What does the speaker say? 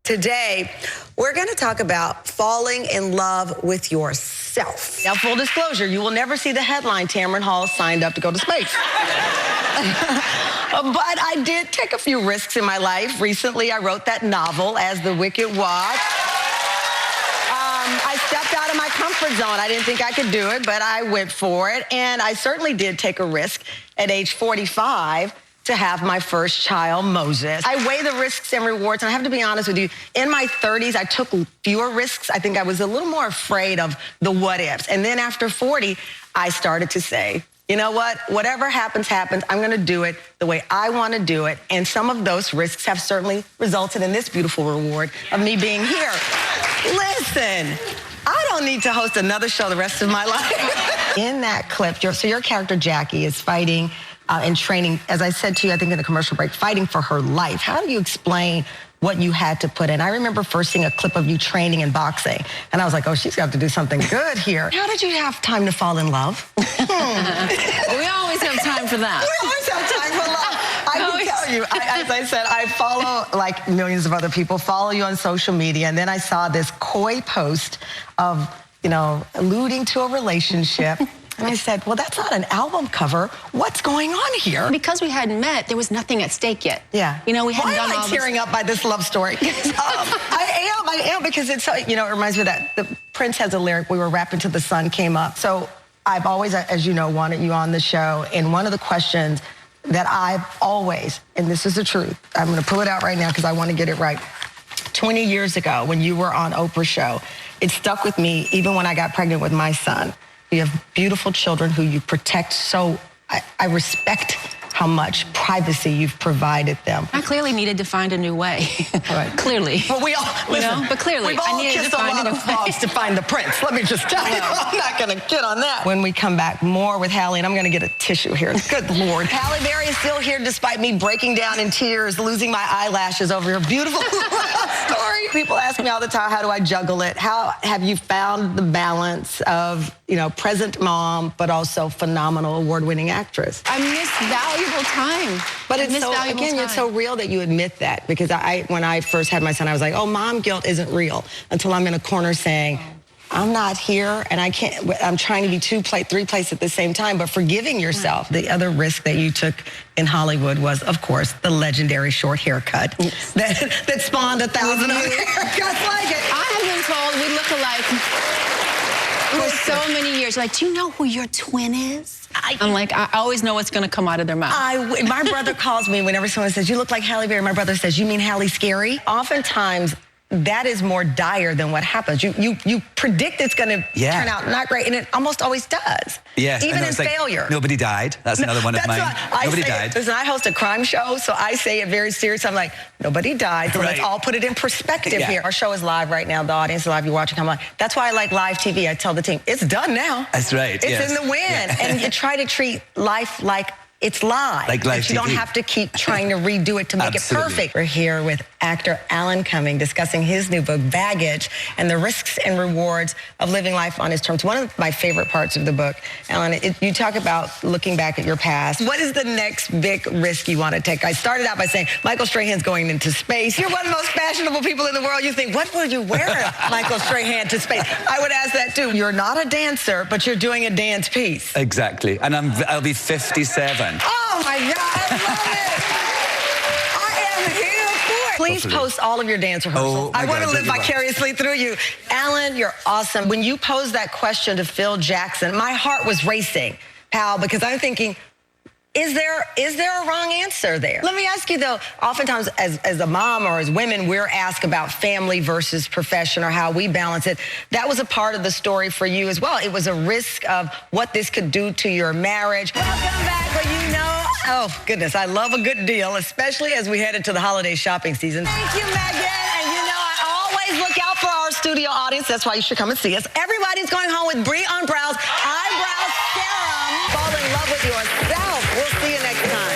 Today, we're going to talk about falling in love with yourself. Now, full disclosure, you will never see the headline, Tamron Hall signed up to go to space. But I did take a few risks in my life. Recently, I wrote that novel, As the Wicked Walk. I stepped out of my comfort zone. I didn't think I could do it, but I went for it. And I certainly did take a risk at age 45 to have my first child, Moses. I weigh the risks and rewards, and I have to be honest with you, in my 30s, I took fewer risks. I think I was a little more afraid of the what-ifs. And then after 40, I started to say, you know what? Whatever happens, happens. I'm gonna do it the way I wanna do it. And some of those risks have certainly resulted in this beautiful reward of me being here. Listen, I don't need to host another show the rest of my life. In that clip, your character, Jackie, is fighting and training, as I said to you, I think in the commercial break, fighting for her life. How do you explain what you had to put in? I remember first seeing a clip of you training in boxing, and I was like, oh, she's got to do something good here. How did you have time to fall in love? We always have time for that. We always have time for love. I can tell you, as I said, I follow, like millions of other people, follow you on social media, and then I saw this coy post of, alluding to a relationship. And I said, well, that's not an album cover. What's going on here? Because we hadn't met, there was nothing at stake yet. Yeah. We hadn't done all this. Why am I tearing up by this love story? I am, because it's, it reminds me of that. The Prince has a lyric, we were rapping till the sun came up. So I've always, as you know, wanted you on the show. And one of the questions that I've always, and this is the truth, I'm going to pull it out right now because I want to get it right. 20 years ago, when you were on Oprah's show, it stuck with me even when I got pregnant with my son. You have beautiful children who you protect, so I respect how much privacy you've provided them. I clearly needed to find a new way. Right. Clearly. Well, we all, listen, but clearly, we've all kissed a lot of frogs to find the prince. Let me just tell you, I'm not going to get on that. When we come back, more with Halle, and I'm going to get a tissue here. Good Lord. Halle Berry is still here despite me breaking down in tears, losing my eyelashes over your beautiful story. People ask me all the time, how do I juggle it? How have you found the balance of, present mom, but also phenomenal award-winning actress? I miss valuable time. But it's so, again, it's so real that you admit that, because when I first had my son, I was like, oh, mom guilt isn't real, until I'm in a corner saying, I'm not here, and I'm trying to be three places at the same time, but forgiving yourself. The other risk that you took in Hollywood was, of course, the legendary short haircut that spawned 1,000 other haircuts like it. I have been told we look alike for so many years. Like, do you know who your twin is? I'm like, I always know what's going to come out of their mouth. My brother calls me whenever someone says, you look like Halle Berry. My brother says, you mean Halle Scary? Oftentimes, that is more dire than what happens. You predict it's going to turn out not great, and it almost always does. Yes, even in failure. Nobody died. That's another one of mine. Nobody died. Listen, I host a crime show, so I say it very serious. I'm like, nobody died. So let's all put it in perspective here. Our show is live right now. The audience is live. You're watching. I'm like, that's why I like live TV. I tell the team, it's done now. That's right. It's in the wind, and you try to treat life like it's live. Like live TV. You don't have to keep trying to redo it to make it perfect. We're here with actor Alan Cumming discussing his new book, Baggage, and the risks and rewards of living life on his terms. One of my favorite parts of the book, Alan, you talk about looking back at your past. What is the next big risk you want to take? I started out by saying, Michael Strahan's going into space. You're one of the most fashionable people in the world. You think, what would you wear if Michael Strahan to space? I would ask that too. You're not a dancer, but you're doing a dance piece. Exactly. And I'll be 57. Oh my God, I love it. I am here for it. Please post all of your dance rehearsals. I want to live vicariously through you. Alan, you're awesome. When you posed that question to Phil Jackson, my heart was racing, pal, because I'm thinking, is there a wrong answer there? Let me ask you though, oftentimes as a mom or as women, we're asked about family versus profession or how we balance it. That was a part of the story for you as well. It was a risk of what this could do to your marriage. Welcome back, oh goodness, I love a good deal, especially as we head into the holiday shopping season. Thank you, Megan. And I always look out for our studio audience. That's why you should come and see us. Everybody's going home with Brie on Brows Eyebrow Serum. Fall in love with yourself. We'll see you next time.